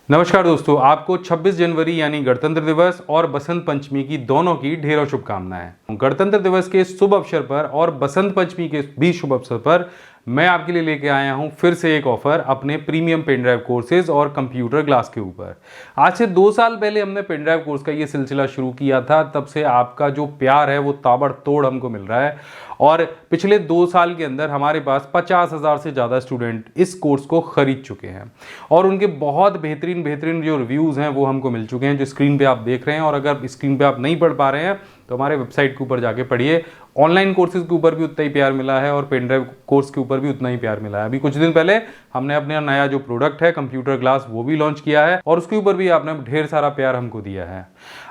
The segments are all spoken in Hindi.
नमस्कार दोस्तों, आपको 26 जनवरी यानी गणतंत्र दिवस और बसंत पंचमी की दोनों की ढेरों शुभकामनाएं। गणतंत्र दिवस के शुभ अवसर पर और बसंत पंचमी के भी शुभ अवसर पर मैं आपके लिए लेके आया हूं फिर से एक ऑफर अपने प्रीमियम पेन ड्राइव कोर्सेज और कंप्यूटर क्लास के ऊपर। आज से 2 साल पहले हमने पेन ड्राइव कोर्स का ये सिलसिला शुरू किया था, तब से आपका जो प्यार है वो ताबड़तोड़ हमको मिल रहा है और पिछले 2 साल के अंदर हमारे पास 50,000 से ज़्यादा स्टूडेंट इस कोर्स को खरीद चुके हैं और उनके बहुत बेहतरीन जो रिव्यूज़ हैं वो हमको मिल चुके हैं, जो स्क्रीन पे आप देख रहे हैं। और अगर स्क्रीन पे आप नहीं पढ़ पा रहे हैं तो हमारे वेबसाइट के ऊपर जाके पढ़िए। ऑनलाइन कोर्सेज के ऊपर भी उतना ही प्यार मिला है और पेन ड्राइव कोर्स के ऊपर भी उतना ही प्यार मिला है। अभी कुछ दिन पहले हमने अपना नया जो प्रोडक्ट है कंप्यूटर क्लास वो भी लॉन्च किया है और उसके ऊपर भी आपने ढेर सारा प्यार हमको दिया है।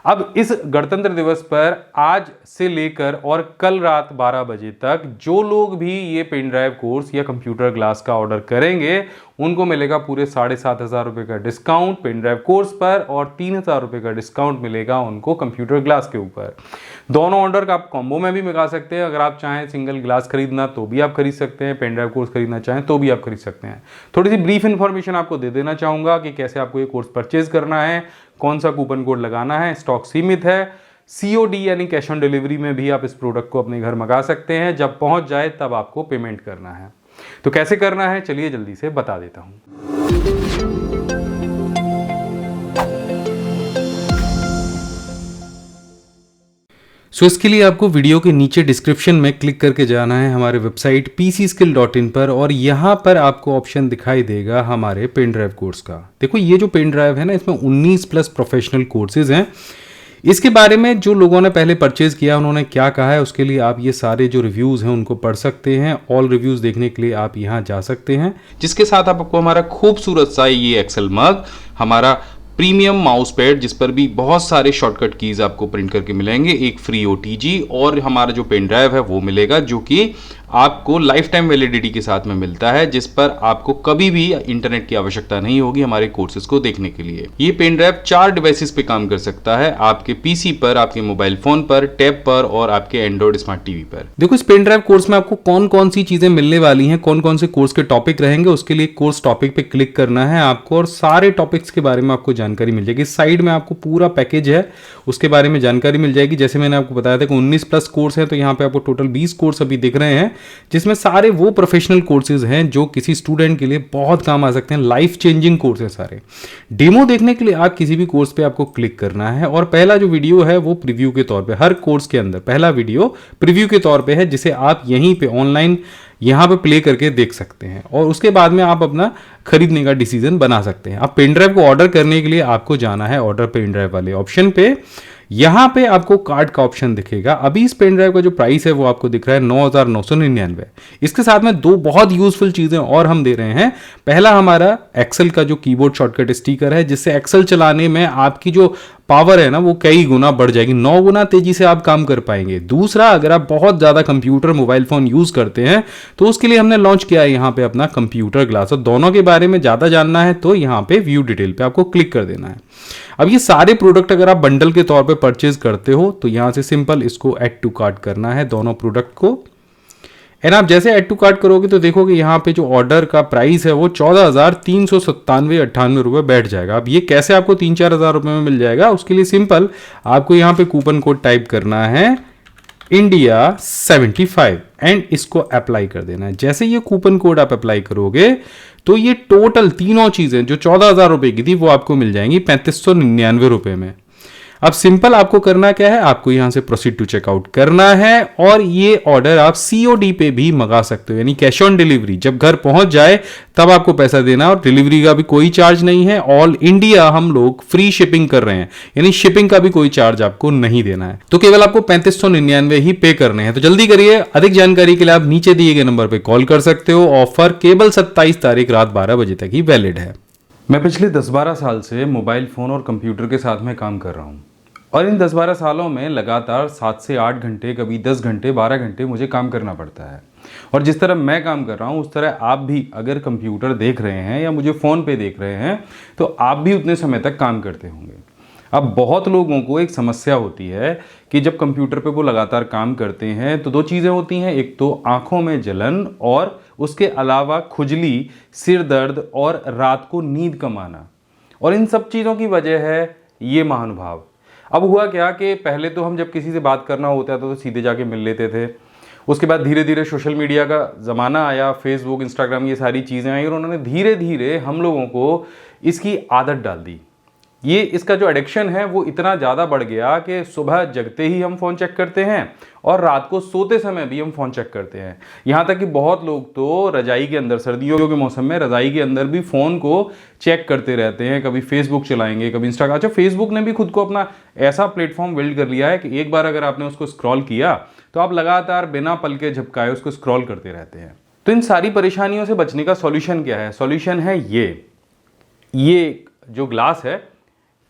अब इस गणतंत्र दिवस पर आज से लेकर और कल रात 12 बजे तक जो लोग भी ये पेन ड्राइव कोर्स या कंप्यूटर क्लास का ऑर्डर करेंगे उनको मिलेगा पूरे 7,500 रुपये का डिस्काउंट पेन ड्राइव कोर्स पर और 3,000 रुपये का डिस्काउंट मिलेगा उनको कंप्यूटर ग्लास के ऊपर। दोनों ऑर्डर का आप कॉम्बो में भी मंगा सकते हैं। अगर आप चाहें सिंगल ग्लास खरीदना तो भी आप खरीद सकते हैं, पेन ड्राइव कोर्स खरीदना चाहें तो भी आप खरीद सकते हैं। थोड़ी सी ब्रीफ इन्फॉर्मेशन आपको दे देना चाहूँगा कि कैसे आपको ये कोर्स परचेज करना है, कौन सा कूपन कोड लगाना है। स्टॉक सीमित है, COD यानी कैश ऑन डिलीवरी में भी आप इस प्रोडक्ट को अपने घर मंगा सकते हैं। जब पहुंच जाए तब आपको पेमेंट करना है। तो कैसे करना है चलिए जल्दी से बता देता हूं। इसके लिए आपको वीडियो के नीचे डिस्क्रिप्शन में क्लिक करके जाना है हमारे वेबसाइट pcskill.in पर और यहाँ पर आपको ऑप्शन दिखाई देगा हमारे पेन ड्राइव कोर्स का। देखो ये जो पेन ड्राइव है ना, इसमें 19 प्लस प्रोफेशनल कोर्सेज हैं। इसके बारे में जो लोगों ने पहले परचेज किया उन्होंने क्या कहा है उसके लिए आप ये सारे जो रिव्यूज़ हैं उनको पढ़ सकते हैं। ऑल रिव्यूज़ देखने के लिए आप यहाँ जा सकते हैं, जिसके साथ आपको हमारा खूबसूरत सा ये एक्सेल मग, हमारा प्रीमियम माउस पैड जिस पर भी बहुत सारे शॉर्टकट कीज आपको प्रिंट करके मिलेंगे, एक फ्री OTG और हमारा जो पेन ड्राइव है वो मिलेगा जो कि आपको लाइफ टाइम वैलिडिटी के साथ में मिलता है, जिस पर आपको कभी भी इंटरनेट की आवश्यकता नहीं होगी हमारे कोर्सेज को देखने के लिए। ये पेन ड्राइव 4 डिवाइसेस पे काम कर सकता है, आपके PC पर, आपके मोबाइल फोन पर, टैब पर और आपके एंड्रॉइड स्मार्ट टीवी पर। देखो इस पेन ड्राइव कोर्स में आपको कौन कौन सी चीजें मिलने वाली हैं, कौन कौन से कोर्स के टॉपिक रहेंगे, उसके लिए कोर्स टॉपिक पे क्लिक करना है आपको और सारे टॉपिक्स के बारे में आपको जानकारी मिल जाएगी। साइड में आपको पूरा पैकेज है उसके बारे में जानकारी मिल जाएगी। जैसे मैंने आपको बताया था कि 19 प्लस कोर्स है, तो यहाँ पे आपको टोटल 20 कोर्स अभी दिख रहे हैं, जिसमें सारे वो प्रोफेशनल कोर्सेज हैं जो किसी स्टूडेंट के लिए बहुत काम आ सकते हैं। लाइफ चेंजिंग कोर्स है सारे। डेमो देखने के लिए आप किसी भी कोर्स पे आपको क्लिक करना है और पहला जो वीडियो है वो प्रीव्यू के तौर पे, हर कोर्स के अंदर पहला वीडियो प्रीव्यू के तौर पे है, जिसे आप यहीं पे ऑनलाइन यहाँ पे प्ले करके देख सकते हैं और उसके बाद में आप अपना खरीदने का डिसीजन बना सकते हैं। अब पेन ड्राइव को ऑर्डर करने के लिए आपको जाना है ऑर्डर पेन ड्राइव वाले ऑप्शन पे। यहाँ पे आपको कार्ड का ऑप्शन दिखेगा। अभी इस पेन ड्राइव का जो प्राइस है वो आपको दिख रहा है 9,999। इसके साथ में 2 बहुत यूजफुल चीजें और हम दे रहे हैं। पहला हमारा एक्सेल का जो कीबोर्ड शॉर्टकट स्टिकर है, जिससे एक्सेल चलाने में आपकी जो पावर है ना वो कई गुना बढ़ जाएगी, 9 गुना तेजी से आप काम कर पाएंगे। दूसरा, अगर आप बहुत ज्यादा कंप्यूटर मोबाइल फोन यूज करते हैं तो उसके लिए हमने लॉन्च किया है यहाँ पे अपना कंप्यूटर ग्लास, और दोनों के बारे में ज्यादा जानना है तो यहाँ पे व्यू डिटेल पे आपको क्लिक कर देना है। अब ये सारे प्रोडक्ट अगर आप बंडल के तौर पे परचेज करते हो तो यहाँ से सिंपल इसको ऐड टू कार्ट करना है दोनों प्रोडक्ट को। एंड आप जैसे ऐड टू कार्ट करोगे तो देखोगे यहाँ पे जो ऑर्डर का प्राइस है वो 14,397.98 रुपये बैठ जाएगा। अब ये कैसे आपको 3-4 हज़ार रुपये में मिल जाएगा, उसके लिए सिंपल आपको यहाँ पे कूपन कोड टाइप करना है India 75 एंड इसको अप्लाई कर देना है। जैसे ये कूपन कोड आप अप्लाई करोगे तो ये टोटल तीनों चीजें जो 14,000 रुपए की थी वो आपको मिल जाएंगी 3,599 रुपए में। अब सिंपल आपको करना क्या है, आपको यहां से प्रोसीड टू चेकआउट करना है और ये ऑर्डर आप COD पे भी मंगा सकते हो, यानी कैश ऑन डिलीवरी। जब घर पहुंच जाए तब आपको पैसा देना और डिलीवरी का भी कोई चार्ज नहीं है। ऑल इंडिया हम लोग फ्री शिपिंग कर रहे हैं, यानी शिपिंग का भी कोई चार्ज आपको नहीं देना है। तो केवल आपको 3,599 ही पे करने हैं। तो जल्दी करिए। अधिक जानकारी के लिए आप नीचे दिए गए नंबर पर कॉल कर सकते हो। ऑफर केवल 27 तारीख रात 12 बजे तक ही वैलिड है। मैं पिछले 10-12 साल से मोबाइल फोन और कंप्यूटर के साथ में काम कर रहा हूँ और इन 10-12 सालों में लगातार 7 से 8 घंटे, कभी 10 घंटे, 12 घंटे मुझे काम करना पड़ता है। और जिस तरह मैं काम कर रहा हूँ उस तरह आप भी अगर कंप्यूटर देख रहे हैं या मुझे फ़ोन पे देख रहे हैं तो आप भी उतने समय तक काम करते होंगे। अब बहुत लोगों को एक समस्या होती है कि जब कंप्यूटर पे वो लगातार काम करते हैं तो 2 चीज़ें होती हैं, एक तो आँखों में जलन और उसके अलावा खुजली, सिर दर्द और रात को नींद कम आना। और इन सब चीज़ों की वजह है ये महानुभाव। अब हुआ क्या कि पहले तो हम जब किसी से बात करना होता था तो सीधे जाके मिल लेते थे। उसके बाद धीरे धीरे सोशल मीडिया का ज़माना आया, फेसबुक, इंस्टाग्राम, ये सारी चीज़ें आई और उन्होंने धीरे धीरे हम लोगों को इसकी आदत डाल दी। ये इसका जो एडिक्शन है वो इतना ज़्यादा बढ़ गया कि सुबह जगते ही हम फ़ोन चेक करते हैं और रात को सोते समय भी हम फ़ोन चेक करते हैं। यहाँ तक कि बहुत लोग तो रज़ाई के अंदर, सर्दियों के मौसम में रज़ाई के अंदर भी फ़ोन को चेक करते रहते हैं। कभी फेसबुक चलाएंगे, कभी इंस्टाग्राम। अच्छा, फेसबुक ने भी खुद को अपना ऐसा प्लेटफॉर्म बिल्ड कर लिया है कि एक बार अगर आपने उसको स्क्रॉल किया तो आप लगातार बिना पल के झपकाए उसको स्क्रॉल करते रहते हैं। तो इन सारी परेशानियों से बचने का सॉल्यूशन क्या है? सॉल्यूशन है ये जो ग्लास है,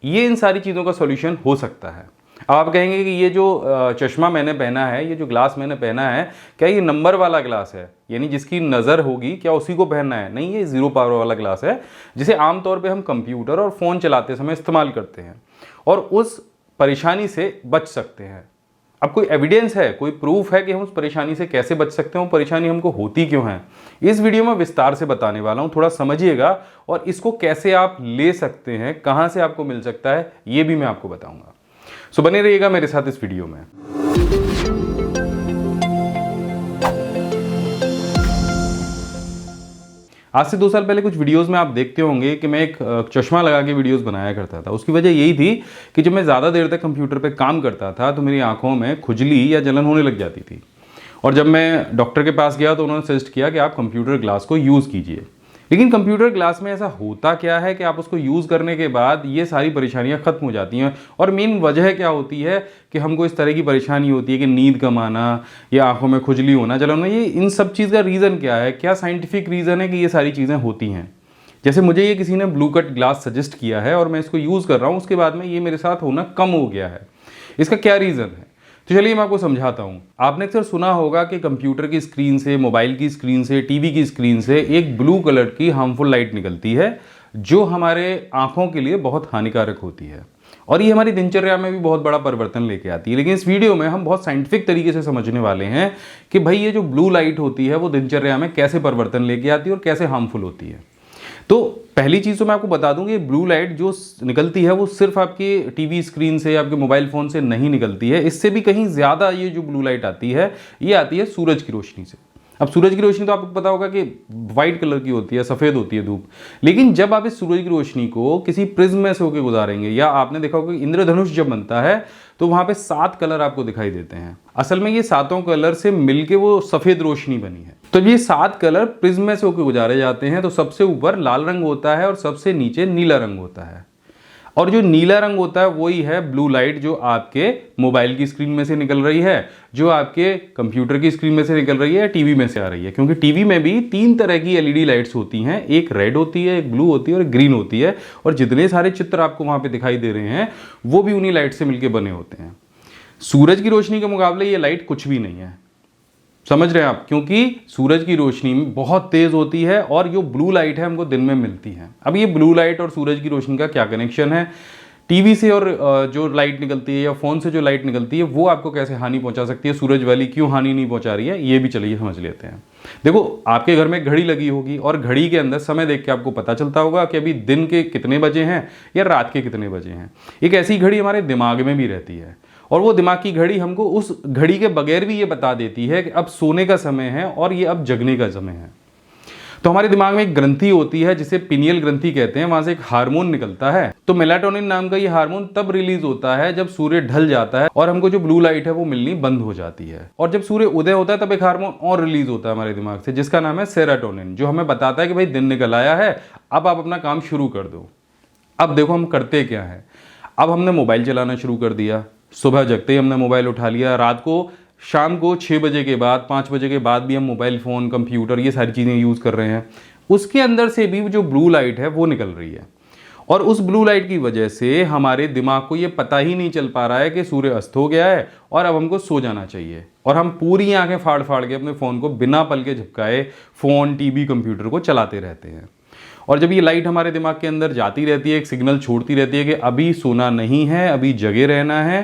ये इन सारी चीज़ों का सॉल्यूशन हो सकता है। अब आप कहेंगे कि ये जो चश्मा मैंने पहना है, ये जो ग्लास मैंने पहना है, क्या ये नंबर वाला ग्लास है, यानी जिसकी नज़र होगी, क्या उसी को पहनना है? नहीं, ये ज़ीरो पावर वाला ग्लास है जिसे आमतौर पे हम कंप्यूटर और फ़ोन चलाते समय इस्तेमाल करते हैं और उस परेशानी से बच सकते हैं। अब कोई एविडेंस है, कोई प्रूफ है कि हम उस परेशानी से कैसे बच सकते हैं, वो परेशानी हमको होती क्यों है, इस वीडियो में विस्तार से बताने वाला हूं। थोड़ा समझिएगा और इसको कैसे आप ले सकते हैं, कहां से आपको मिल सकता है, ये भी मैं आपको बताऊंगा। सो बने रहिएगा मेरे साथ इस वीडियो में। आज से 2 साल पहले कुछ वीडियोस में आप देखते होंगे कि मैं एक चश्मा लगा के वीडियोस बनाया करता था। उसकी वजह यही थी कि जब मैं ज़्यादा देर तक कंप्यूटर पे काम करता था तो मेरी आंखों में खुजली या जलन होने लग जाती थी और जब मैं डॉक्टर के पास गया तो उन्होंने सजेस्ट किया कि आप कंप्यूटर ग्लास को यूज़ कीजिए। लेकिन कंप्यूटर ग्लास में ऐसा होता क्या है कि आप उसको यूज़ करने के बाद ये सारी परेशानियां खत्म हो जाती हैं और मेन वजह क्या होती है कि हमको इस तरह की परेशानी होती है कि नींद कम आना या आंखों में खुजली होना, जलन, ये इन सब चीज़ का रीज़न क्या है? क्या साइंटिफिक रीज़न है कि ये सारी चीज़ें होती हैं? जैसे मुझे ये किसी ने ब्लू कट ग्लास सजेस्ट किया है और मैं इसको यूज़ कर रहा हूँ, उसके बाद में ये मेरे साथ होना कम हो गया है। इसका क्या रीज़न है? तो चलिए मैं आपको समझाता हूँ। आपने अक्सर सुना होगा कि कंप्यूटर की स्क्रीन से, मोबाइल की स्क्रीन से, टीवी की स्क्रीन से एक ब्लू कलर की हार्मफुल लाइट निकलती है जो हमारे आंखों के लिए बहुत हानिकारक होती है और ये हमारी दिनचर्या में भी बहुत बड़ा परिवर्तन लेके आती है। लेकिन इस वीडियो में हम बहुत साइंटिफिक तरीके से समझने वाले हैं कि भाई ये जो ब्लू लाइट होती है वो दिनचर्या में कैसे परिवर्तन लेके आती है और कैसे हार्मफुल होती है। तो पहली चीज़ तो मैं आपको बता दूं कि ब्लू लाइट जो निकलती है वो सिर्फ आपकी टीवी स्क्रीन से, आपके मोबाइल फ़ोन से नहीं निकलती है। इससे भी कहीं ज़्यादा ये जो ब्लू लाइट आती है ये आती है सूरज की रोशनी से। अब सूरज की रोशनी तो आपको पता होगा कि वाइट कलर की होती है, सफ़ेद होती है धूप। लेकिन जब आप इस सूरज की रोशनी को किसी प्रिज्म में से होकर गुजारेंगे, या आपने देखा होगा कि इंद्रधनुष जब बनता है तो वहाँ पे 7 कलर आपको दिखाई देते हैं। असल में ये 7 कलर से मिलके वो सफ़ेद रोशनी बनी है। तो ये 7 कलर प्रिज्म में से होकर गुजारे जाते हैं। तो सबसे ऊपर लाल रंग होता है और सबसे नीचे नीला रंग होता है और जो नीला रंग होता है वही है ब्लू लाइट जो आपके मोबाइल की स्क्रीन में से निकल रही है, जो आपके कंप्यूटर की स्क्रीन में से निकल रही है या टीवी में से आ रही है। क्योंकि टीवी में भी 3 तरह की एलईडी लाइट्स होती हैं, एक रेड होती है, एक ब्लू होती है और एक ग्रीन होती है। और जितने सारे चित्र आपको वहाँ पे दिखाई दे रहे हैं वो भी उन्हीं लाइट से मिलकर बने होते हैं। सूरज की रोशनी के मुकाबले ये लाइट कुछ भी नहीं है, समझ रहे हैं आप? क्योंकि सूरज की रोशनी बहुत तेज होती है और जो ब्लू लाइट है हमको दिन में मिलती है। अब ये ब्लू लाइट और सूरज की रोशनी का क्या कनेक्शन है? टीवी से और जो लाइट निकलती है या फ़ोन से जो लाइट निकलती है वो आपको कैसे हानि पहुंचा सकती है, सूरज वाली क्यों हानि नहीं पहुंचा रही है, ये भी चलिए समझ लेते हैं। देखो, आपके घर में एक घड़ी लगी होगी और घड़ी के अंदर समय देख के आपको पता चलता होगा कि अभी दिन के कितने बजे हैं या रात के कितने बजे हैं। एक ऐसी घड़ी हमारे दिमाग में भी रहती है और वो दिमाग की घड़ी हमको उस घड़ी के बगैर भी ये बता देती है कि अब सोने का समय है और ये अब जगने का समय है। तो हमारे दिमाग में एक ग्रंथि होती है जिसे पिनियल ग्रंथि कहते हैं, वहां से एक हार्मोन निकलता है। तो मेलाटोनिन नाम का ये हार्मोन तब रिलीज होता है जब सूर्य ढल जाता है और हमको जो ब्लू लाइट है वो मिलनी बंद हो जाती है। और जब सूर्य उदय होता है तब एक हार्मोन और रिलीज होता है हमारे दिमाग से जिसका नाम है सेरोटोनिन, जो हमें बताता है कि भाई दिन निकल आया है, अब आप अपना काम शुरू कर दो। अब देखो हम करते क्या है, अब हमने मोबाइल चलाना शुरू कर दिया। सुबह जगते ही हमने मोबाइल उठा लिया, रात को शाम को 6 बजे के बाद, 5 बजे के बाद भी हम मोबाइल फ़ोन, कंप्यूटर, ये सारी चीज़ें यूज़ कर रहे हैं। उसके अंदर से भी जो ब्लू लाइट है वो निकल रही है और उस ब्लू लाइट की वजह से हमारे दिमाग को ये पता ही नहीं चल पा रहा है कि सूर्य अस्त हो गया है और अब हमको सो जाना चाहिए। और हम पूरी आंखें फाड़ फाड़ के अपने फ़ोन को बिना पल के झपकाए फ़ोन, टीवी, कंप्यूटर को चलाते रहते हैं। और जब ये लाइट हमारे दिमाग के अंदर जाती रहती है, एक सिग्नल छोड़ती रहती है कि अभी सोना नहीं है, अभी जगे रहना है,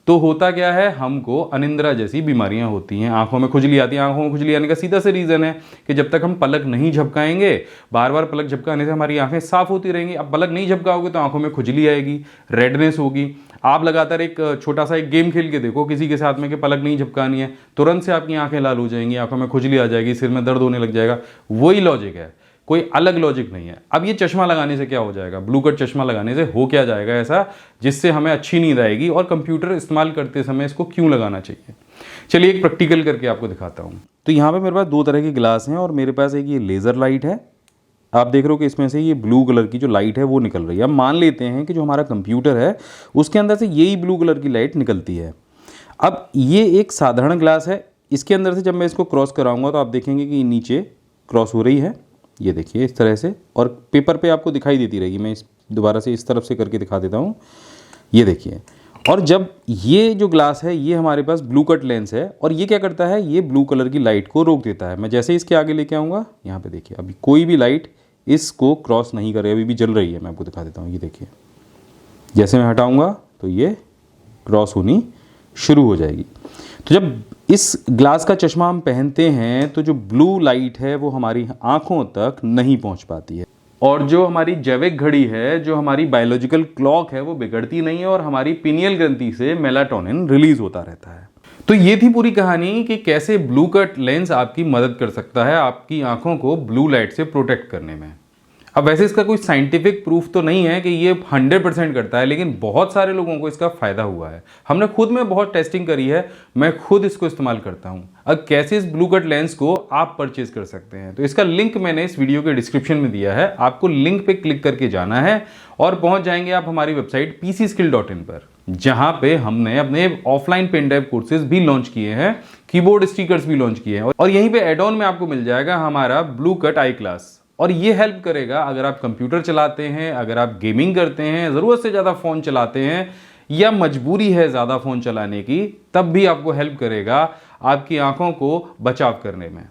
तो होता क्या है, हमको अनिद्रा जैसी बीमारियां होती हैं, आंखों में खुजली आती है। आंखों में खुजली आने का सीधा से रीज़न है कि जब तक हम पलक नहीं झपकाएंगे, बार बार पलक झपकाने से हमारी आंखें साफ होती रहेंगी। अब पलक नहीं झपकाओगे तो आंखों में खुजली आएगी, रेडनेस होगी। आप लगातार एक छोटा सा एक गेम खेल के देखो किसी के साथ में कि पलक नहीं झपकानी है, तुरंत से आपकी आंखें लाल हो जाएंगी, आंखों में खुजली आ जाएगी, सिर में दर्द होने लग जाएगा। वही लॉजिक है, कोई अलग लॉजिक नहीं है। अब ये चश्मा लगाने से क्या हो जाएगा, ब्लू कट चश्मा लगाने से हो क्या जाएगा ऐसा जिससे हमें अच्छी नींद आएगी, और कंप्यूटर इस्तेमाल करते समय इसको क्यों लगाना चाहिए। चलिए एक प्रैक्टिकल करके आपको दिखाता हूँ। तो यहाँ पे मेरे पास दो तरह के ग्लास हैं और मेरे पास एक ये लेज़र लाइट है। आप देख रहे हो कि इसमें से ये ब्लू कलर की जो लाइट है वो निकल रही है। अब मान लेते हैं कि जो हमारा कंप्यूटर है उसके अंदर से यही ब्लू कलर की लाइट निकलती है। अब ये एक साधारण ग्लास है, इसके अंदर से जब मैं इसको क्रॉस कराऊंगा तो आप देखेंगे कि नीचे क्रॉस हो रही है, ये देखिए इस तरह से, और पेपर पे आपको दिखाई देती रहेगी। मैं इस दोबारा से इस तरफ से करके दिखा देता हूँ, ये देखिए। और जब ये जो ग्लास है ये हमारे पास ब्लू कट लेंस है, और ये क्या करता है, ये ब्लू कलर की लाइट को रोक देता है। मैं जैसे इसके आगे लेके आऊँगा, यहाँ पे देखिए अभी कोई भी लाइट इसको क्रॉस नहीं करे, अभी भी जल रही है। मैं आपको दिखा देता हूँ, ये देखिए जैसे मैं हटाऊँगा तो ये क्रॉस होनी शुरू हो जाएगी। तो जब इस ग्लास का चश्मा हम पहनते हैं तो जो ब्लू लाइट है वो हमारी आंखों तक नहीं पहुंच पाती है, और जो हमारी जैविक घड़ी है, जो हमारी बायोलॉजिकल क्लॉक है, वो बिगड़ती नहीं है, और हमारी पिनियल ग्रंथि से मेलाटोनिन रिलीज होता रहता है। तो ये थी पूरी कहानी कि कैसे ब्लू कट लेंस आपकी मदद कर सकता है आपकी आंखों को ब्लू लाइट से प्रोटेक्ट करने में। अब वैसे इसका कोई साइंटिफिक प्रूफ तो नहीं है कि ये 100% करता है, लेकिन बहुत सारे लोगों को इसका फायदा हुआ है। हमने खुद में बहुत टेस्टिंग करी है, मैं खुद इसको इस्तेमाल करता हूँ। अब कैसे इस ब्लू कट लेंस को आप परचेज कर सकते हैं, तो इसका लिंक मैंने इस वीडियो के डिस्क्रिप्शन में दिया है। आपको लिंक पे क्लिक करके जाना है और पहुंच जाएंगे आप हमारी वेबसाइट pcskill.in पर, जहां पे हमने अपने ऑफलाइन पेन ड्राइव कोर्सेज भी लॉन्च किए हैं, कीबोर्ड स्टिकर्स भी लॉन्च किए हैं, और यहीं पे एड ऑन में आपको मिल जाएगा हमारा ब्लू कट आई क्लास। और ये हेल्प करेगा अगर आप कंप्यूटर चलाते हैं, अगर आप गेमिंग करते हैं, ज़रूरत से ज़्यादा फ़ोन चलाते हैं, या मजबूरी है ज़्यादा फ़ोन चलाने की, तब भी आपको हेल्प करेगा आपकी आंखों को बचाव करने में।